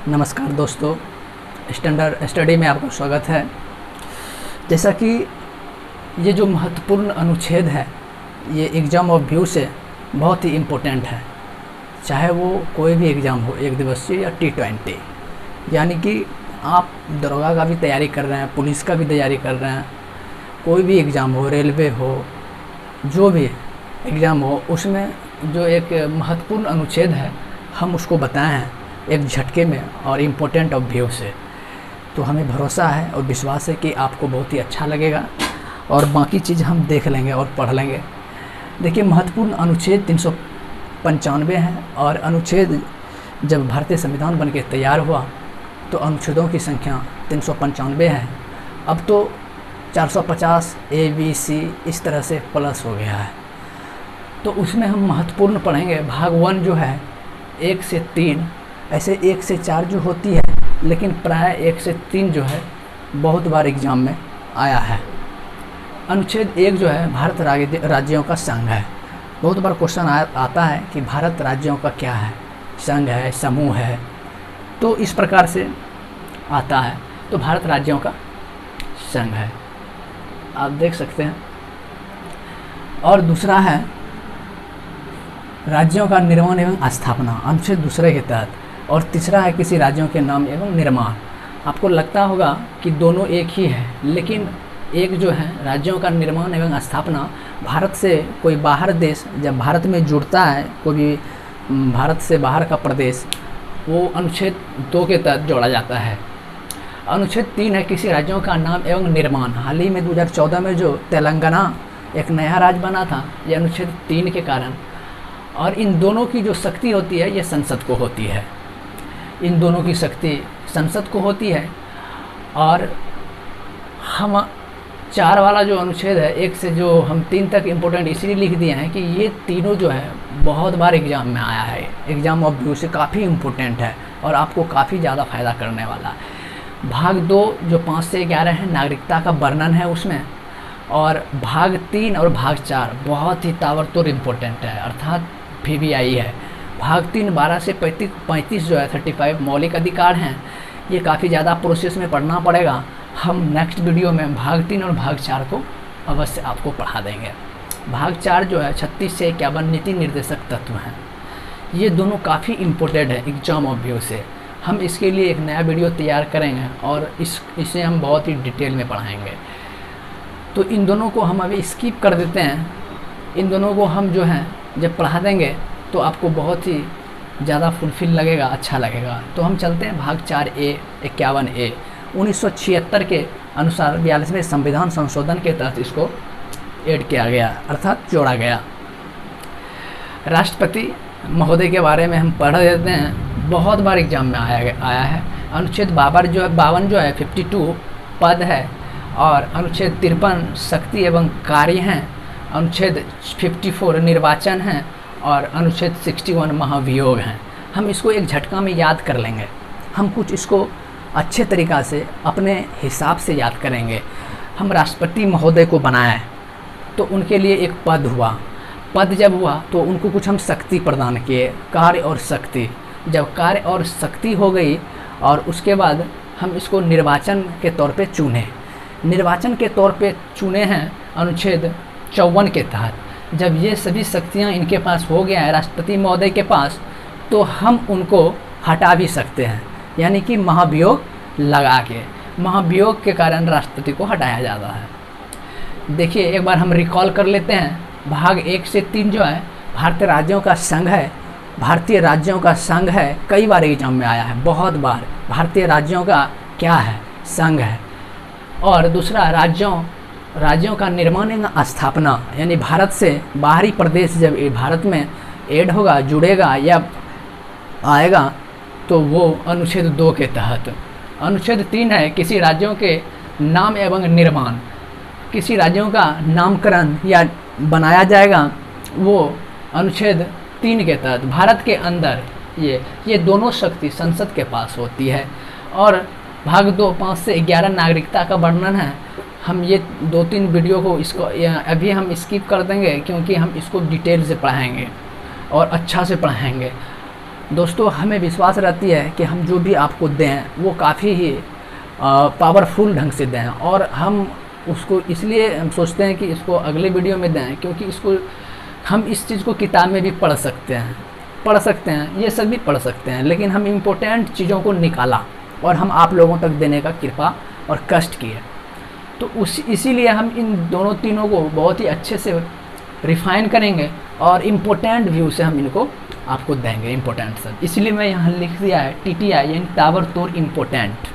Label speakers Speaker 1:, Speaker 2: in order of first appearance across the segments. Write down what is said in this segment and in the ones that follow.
Speaker 1: नमस्कार दोस्तों, standard study में आपका स्वागत है। जैसा कि ये जो महत्वपूर्ण अनुच्छेद है ये एग्ज़ाम ऑफ व्यू से बहुत ही इम्पोर्टेंट है, चाहे वो कोई भी एग्ज़ाम हो, एक दिवसीय या T20। यानी कि आप दरोगा का भी तैयारी कर रहे हैं, पुलिस का भी तैयारी कर रहे हैं, कोई भी एग्ज़ाम हो, रेलवे हो, जो भी एग्ज़ाम हो, उसमें जो एक महत्वपूर्ण अनुच्छेद है हम उसको बताए हैं एक झटके में और इम्पोर्टेंट ऑफ व्यू से। तो हमें भरोसा है और विश्वास है कि आपको बहुत ही अच्छा लगेगा और बाकी चीज़ हम देख लेंगे और पढ़ लेंगे। देखिए, महत्वपूर्ण अनुच्छेद 395 है और अनुच्छेद जब भारतीय संविधान बन के तैयार हुआ तो अनुच्छेदों की संख्या 395 है। अब तो 450 A, B, C इस तरह से प्लस हो गया है। तो उसमें हम महत्वपूर्ण पढ़ेंगे। भाग 1 जो है 1 से 3, ऐसे 1 से 4 जो होती है, लेकिन प्राय 1 से 3 जो है बहुत बार एग्ज़ाम में आया है। अनुच्छेद 1 जो है भारत राज्यों का संघ है। बहुत बार क्वेश्चन आता है कि भारत राज्यों का क्या है, संघ है, समूह है, तो इस प्रकार से आता है। तो भारत राज्यों का संघ है, आप देख सकते हैं। और दूसरा है राज्यों का निर्माण एवं स्थापना, अनुच्छेद 2 के तहत। और तीसरा है किसी राज्यों के नाम एवं निर्माण। आपको लगता होगा कि दोनों एक ही है, लेकिन एक जो है राज्यों का निर्माण एवं स्थापना, भारत से कोई बाहर देश जब भारत में जुड़ता है, कोई भी भारत से बाहर का प्रदेश, वो अनुच्छेद 2 के तहत जोड़ा जाता है। अनुच्छेद 3 है किसी राज्यों का नाम एवं निर्माण। हाल ही में 2014 में जो तेलंगाना एक नया राज्य बना था, ये अनुच्छेद 3 के कारण। और इन दोनों की जो शक्ति होती है ये संसद को होती है, इन दोनों की शक्ति संसद को होती है। और हम 4 वाला जो अनुच्छेद है 1 से जो हम 3 तक इम्पोर्टेंट इसलिए लिख दिए हैं कि ये तीनों जो है बहुत बार एग्ज़ाम में आया है, एग्ज़ाम ऑफ व्यू से काफ़ी इम्पोर्टेंट है और आपको काफ़ी ज़्यादा फ़ायदा करने वाला है। भाग 2 जो 5 से 11 है नागरिकता का वर्णन है उसमें। और भाग 3 और भाग 4 बहुत ही ताबड़तोड़ इम्पोर्टेंट है, अर्थात VVI है। भाग 3 12 से 35 जो है 35 मौलिक अधिकार हैं। ये काफ़ी ज़्यादा प्रोसेस में पढ़ना पड़ेगा। हम नेक्स्ट वीडियो में भाग 3 और भाग 4 को अवश्य आपको पढ़ा देंगे। भाग 4 जो है 36 से 51 नीति निर्देशक तत्व हैं। ये दोनों काफ़ी इम्पोर्टेंट है एग्ज़ाम ऑफ व्यू से। हम इसके लिए एक नया वीडियो तैयार करेंगे और इसे हम बहुत ही डिटेल में पढ़ाएंगे। तो इन दोनों को हम अभी स्किप कर देते हैं। इन दोनों को हम जो है जब पढ़ा देंगे तो आपको बहुत ही ज़्यादा फुलफिल लगेगा, अच्छा लगेगा। तो हम चलते हैं भाग 4A 51A। 1976 के अनुसार 42वें संविधान संशोधन के तहत इसको ऐड किया गया, अर्थात जोड़ा गया। राष्ट्रपति महोदय के बारे में हम पढ़ देते हैं, बहुत बार एग्जाम में आया है। अनुच्छेद 52 जो है 52 पद है। और अनुच्छेद 53 शक्ति एवं कार्य हैं। अनुच्छेद 54 निर्वाचन हैं और अनुच्छेद 61 महाभियोग हैं। हम इसको एक झटका में याद कर लेंगे। हम कुछ इसको अच्छे तरीक़ा से अपने हिसाब से याद करेंगे। हम राष्ट्रपति महोदय को बनाए तो उनके लिए एक पद हुआ। पद जब हुआ तो उनको कुछ हम शक्ति प्रदान किए, कार्य और शक्ति। जब कार्य और शक्ति हो गई और उसके बाद हम इसको निर्वाचन के तौर पे चुने। निर्वाचन के तौर पे चुने हैं अनुच्छेद 54 के तहत। जब ये सभी शक्तियाँ इनके पास हो गया है राष्ट्रपति महोदय के पास, तो हम उनको हटा भी सकते हैं, यानी कि महाभियोग लगा के। महाभियोग के कारण राष्ट्रपति को हटाया जाता है। देखिए, एक बार हम रिकॉल कर लेते हैं। भाग 1 से 3 जो है भारतीय राज्यों का संघ है। भारतीय राज्यों का संघ है, कई बार एग्जाम में आया है, बहुत बार। भारतीय राज्यों का क्या है, संघ है। और दूसरा राज्यों का निर्माण एवं स्थापना, यानी भारत से बाहरी प्रदेश जब भारत में ऐड होगा, जुड़ेगा या आएगा, तो वो अनुच्छेद 2 के तहत। अनुच्छेद 3 है किसी राज्यों के नाम एवं निर्माण। किसी राज्यों का नामकरण या बनाया जाएगा, वो अनुच्छेद 3 के तहत। भारत के अंदर ये दोनों शक्ति संसद के पास होती है। और भाग 2 5 से 11 नागरिकता का वर्णन है। हम ये 2-3 वीडियो को अभी हम स्किप कर देंगे, क्योंकि हम इसको डिटेल से पढ़ाएंगे और अच्छा से पढ़ाएंगे। दोस्तों हमें विश्वास रहती है कि हम जो भी आपको दें वो काफ़ी ही पावरफुल ढंग से दें, और हम उसको इसलिए हम सोचते हैं कि इसको अगले वीडियो में दें, क्योंकि इसको हम इस चीज़ को किताब में भी पढ़ सकते हैं, ये सब भी पढ़ सकते हैं, लेकिन हम इम्पोर्टेंट चीज़ों को निकाला और हम आप लोगों तक देने का कृपा और कष्ट किए। तो इसीलिए हम इन दोनों तीनों को बहुत ही अच्छे से रिफाइन करेंगे और इम्पोर्टेंट व्यू से हम इनको आपको देंगे, इम्पोर्टेंट सब। इसलिए मैं यहाँ लिख दिया है TTI यानी ताबड़तोड़ इम्पोर्टेंट।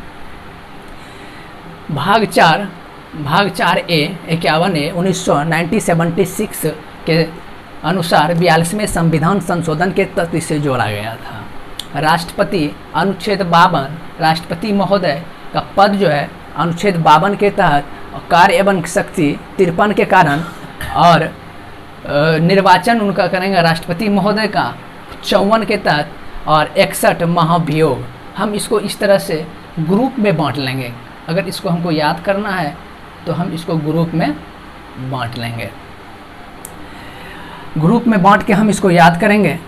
Speaker 1: भाग 4A 51A 1976 के अनुसार 42वें संविधान संशोधन के तथ्य से जोड़ा गया था। राष्ट्रपति अनुच्छेद 52, राष्ट्रपति महोदय का पद जो है अनुच्छेद 52 के तहत कार्य एवं शक्ति 53 के कारण, और निर्वाचन उनका करेंगे राष्ट्रपति महोदय का 54 के तहत, और 61 महाभियोग। हम इसको इस तरह से ग्रुप में बांट लेंगे। अगर इसको हमको याद करना है तो हम इसको ग्रुप में बांट लेंगे। ग्रुप में बांट के हम इसको याद करेंगे।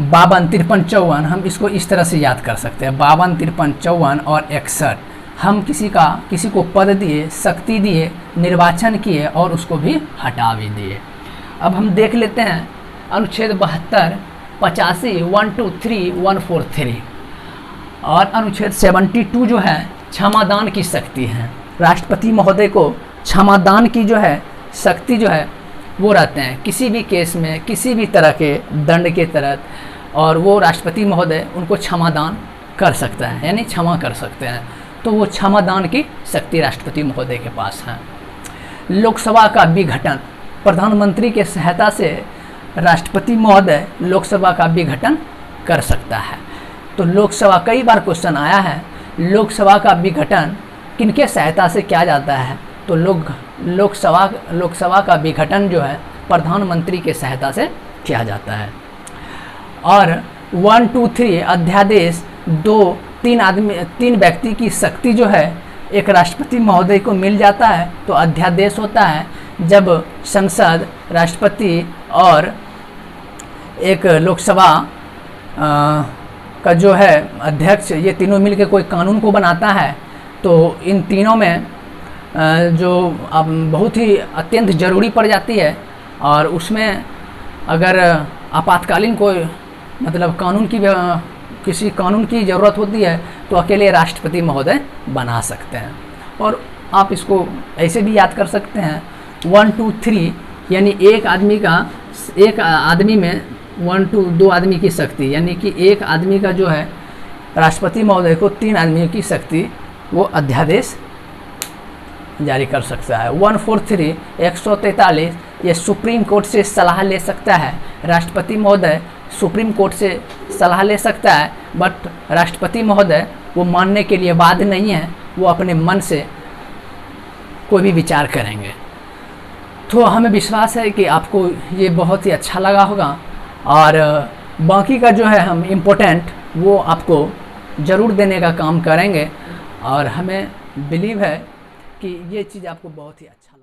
Speaker 1: 52, 53, 54 हम इसको इस तरह से याद कर सकते हैं। 52, 53, 54 और 61 हम किसी को पद दिए, शक्ति दिए, निर्वाचन किए और उसको भी हटा भी दिए। अब हम देख लेते हैं अनुच्छेद 72, 85, 123, 143 और अनुच्छेद 72 जो है क्षमादान की शक्ति है। राष्ट्रपति महोदय को क्षमादान की जो है शक्ति जो है वो रहते हैं किसी भी केस में, किसी भी तरह के दंड के तहत, और वो राष्ट्रपति महोदय उनको क्षमादान कर सकता है, यानी क्षमा कर सकते हैं। तो वो क्षमादान की शक्ति राष्ट्रपति महोदय के पास है। लोकसभा का विघटन, प्रधानमंत्री के सहायता से राष्ट्रपति महोदय लोकसभा का विघटन कर सकता है। तो लोकसभा, कई बार क्वेश्चन आया है, लोकसभा का विघटन किनके सहायता से किया जाता है? तो लोकसभा का विघटन जो है प्रधानमंत्री के सहायता से किया जाता है। और 1, 2, 3 अध्यादेश 2, 3 व्यक्ति की शक्ति जो है एक राष्ट्रपति महोदय को मिल जाता है। तो अध्यादेश होता है जब संसद, राष्ट्रपति और एक लोकसभा का जो है अध्यक्ष, ये तीनों मिलकर कोई कानून को बनाता है। तो इन तीनों में जो अब बहुत ही अत्यंत ज़रूरी पड़ जाती है, और उसमें अगर आपातकालीन कोई मतलब किसी कानून की ज़रूरत होती है तो अकेले राष्ट्रपति महोदय बना सकते हैं। और आप इसको ऐसे भी याद कर सकते हैं 1, 2, 3 यानी एक आदमी में 1, 2 आदमी की शक्ति, यानी कि एक आदमी का जो है राष्ट्रपति महोदय को 3 आदमियों की शक्ति वो अध्यादेश जारी कर सकता है। 143 143 ये सुप्रीम कोर्ट से सलाह ले सकता है। राष्ट्रपति महोदय सुप्रीम कोर्ट से सलाह ले सकता है, बट राष्ट्रपति महोदय वो मानने के लिए बाध्य नहीं है, वो अपने मन से कोई भी विचार करेंगे। तो हमें विश्वास है कि आपको ये बहुत ही अच्छा लगा होगा, और बाकी का जो है हम इम्पोर्टेंट वो आपको ज़रूर देने का काम करेंगे, और हमें बिलीव है कि ये चीज़ आपको बहुत ही अच्छा